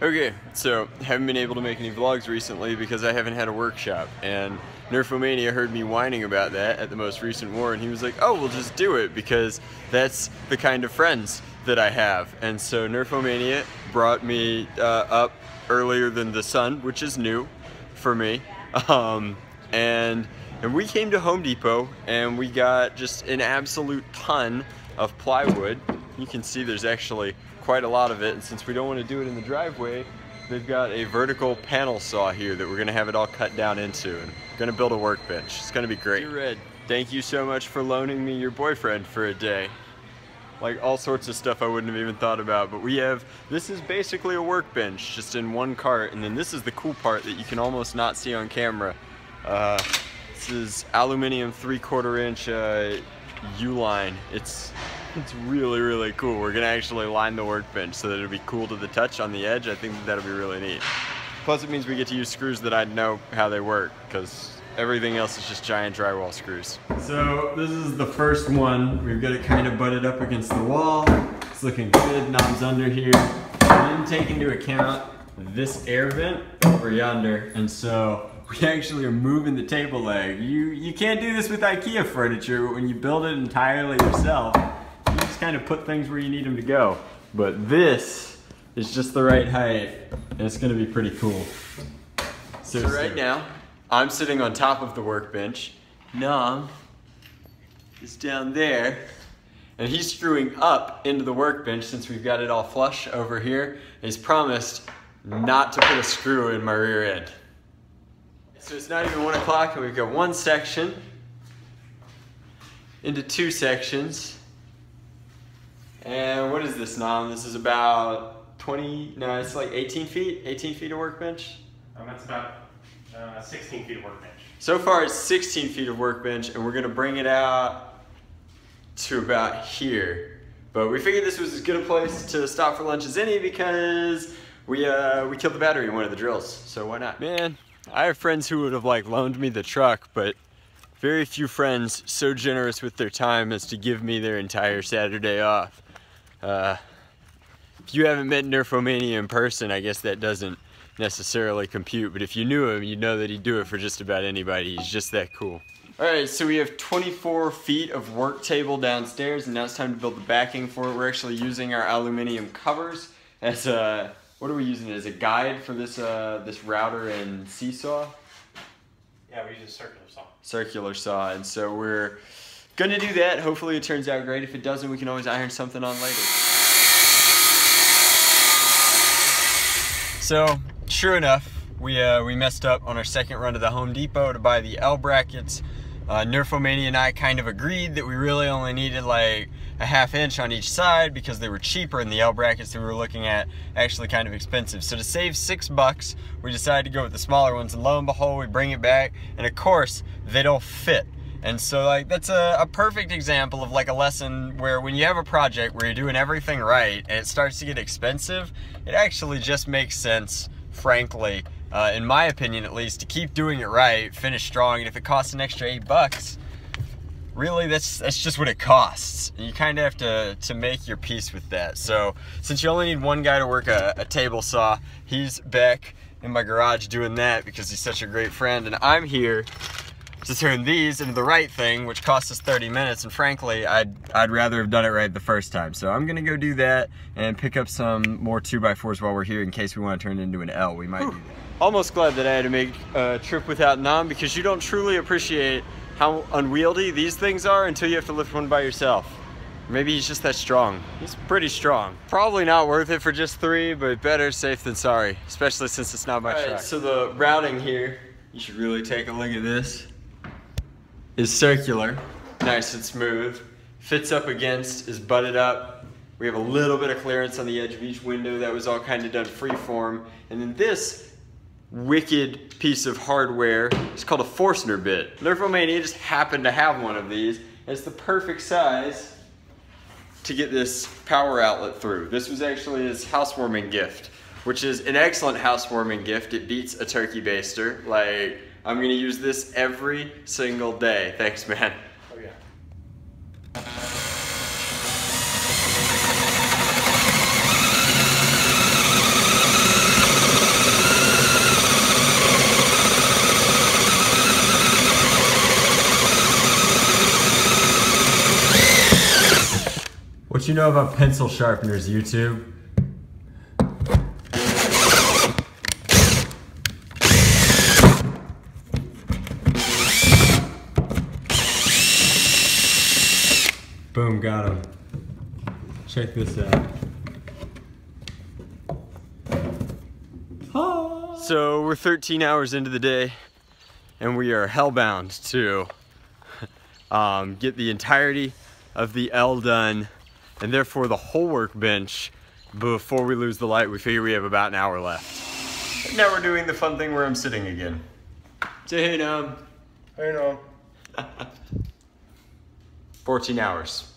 Okay, so haven't been able to make any vlogs recently because I haven't had a workshop, and Nerfomania heard me whining about that at the most recent war, and he was like, oh, we'll just do it because that's the kind of friends that I have. And so Nerfomania brought me up earlier than the sun, which is new for me, and we came to Home Depot and we got just an absolute ton of plywood. You can see there's actually quite a lot of it, and since we don't want to do it in the driveway, they've got a vertical panel saw here that we're going to have it all cut down into, and we're going to build a workbench. It's going to be great. Dear Red, thank you so much for loaning me your boyfriend for a day. Like all sorts of stuff I wouldn't have even thought about, but this is basically a workbench just in one cart, and then this is the cool part that you can almost not see on camera. This is aluminum 3/4 inch U-line. It's really, really cool. We're gonna actually line the workbench so that it'll be cool to the touch on the edge. I think that'll be really neat. Plus it means we get to use screws that I know how they work, because everything else is just giant drywall screws. So this is the first one. We've got it kind of butted up against the wall. It's looking good, knobs under here. I didn't take into account this air vent over yonder, and so we actually are moving the table leg. You can't do this with IKEA furniture, but when you build it entirely yourself, you just kind of put things where you need them to go. But this is just the right height, and it's gonna be pretty cool. So right now, I'm sitting on top of the workbench. Nam is down there, and he's screwing up into the workbench since we've got it all flush over here. And he's promised not to put a screw in my rear end. So it's not even 1 o'clock, and we've got one section into two sections. And what is this, Nam? This is about 20, no, it's like 18 feet? 18 feet of workbench? That's about 16 feet of workbench. So far it's 16 feet of workbench, and we're gonna bring it out to about here. But we figured this was as good a place to stop for lunch as any because we killed the battery in one of the drills, so why not? Man, I have friends who would have like loaned me the truck, but very few friends so generous with their time as to give me their entire Saturday off. If you haven't met Nerfomania in person, I guess that doesn't necessarily compute, but if you knew him, you'd know that he'd do it for just about anybody. He's just that cool. Alright, so we have 24 feet of work table downstairs, and now it's time to build the backing for it. We're actually using our aluminum covers as a, what are we using as a guide for this this router and seesaw? Yeah, we use a circular saw. Circular saw, and so we're gonna do that. Hopefully it turns out great. If it doesn't, we can always iron something on later. So, sure enough, we messed up on our second run to the Home Depot to buy the L brackets. Nerfomania and I kind of agreed that we really only needed like a 1/2 inch on each side because they were cheaper, and the L brackets that we were looking at actually kind of expensive. So to save $6, we decided to go with the smaller ones, and lo and behold, we bring it back, and of course, they don't fit. And so like that's a perfect example of like a lesson where when you have a project where you're doing everything right and it starts to get expensive, it actually just makes sense, frankly, in my opinion at least, to keep doing it right, finish strong, and if it costs an extra $8, really that's just what it costs. And you kind of have to make your peace with that. So since you only need one guy to work a table saw, he's back in my garage doing that because he's such a great friend, and I'm here to turn these into the right thing, which cost us 30 minutes, and frankly, I'd rather have done it right the first time. So I'm gonna go do that and pick up some more 2x4s while we're here in case we want to turn it into an L. We might do that. Almost glad that I had to make a trip without Nam, because you don't truly appreciate how unwieldy these things are until you have to lift one by yourself. Maybe he's just that strong. He's pretty strong. Probably not worth it for just 3, but better safe than sorry, especially since it's not my truck. So the routing here, you should really take a look at this, is circular, nice and smooth, fits up against, is butted up. We have a little bit of clearance on the edge of each window. That was all kind of done freeform. And then this wicked piece of hardware is called a Forstner bit. Nerfomania just happened to have one of these. It's the perfect size to get this power outlet through. This was actually his housewarming gift, which is an excellent housewarming gift. It beats a turkey baster. Like, I'm gonna use this every single day. Thanks, man. Oh yeah. What you know about pencil sharpeners, YouTube? Boom, got him. Check this out. So we're 13 hours into the day and we are hellbound to get the entirety of the L done and therefore the whole workbench before we lose the light. We figure we have about an hour left. And now we're doing the fun thing where I'm sitting again. Say hey, Nom. Hey, no. 14 hours.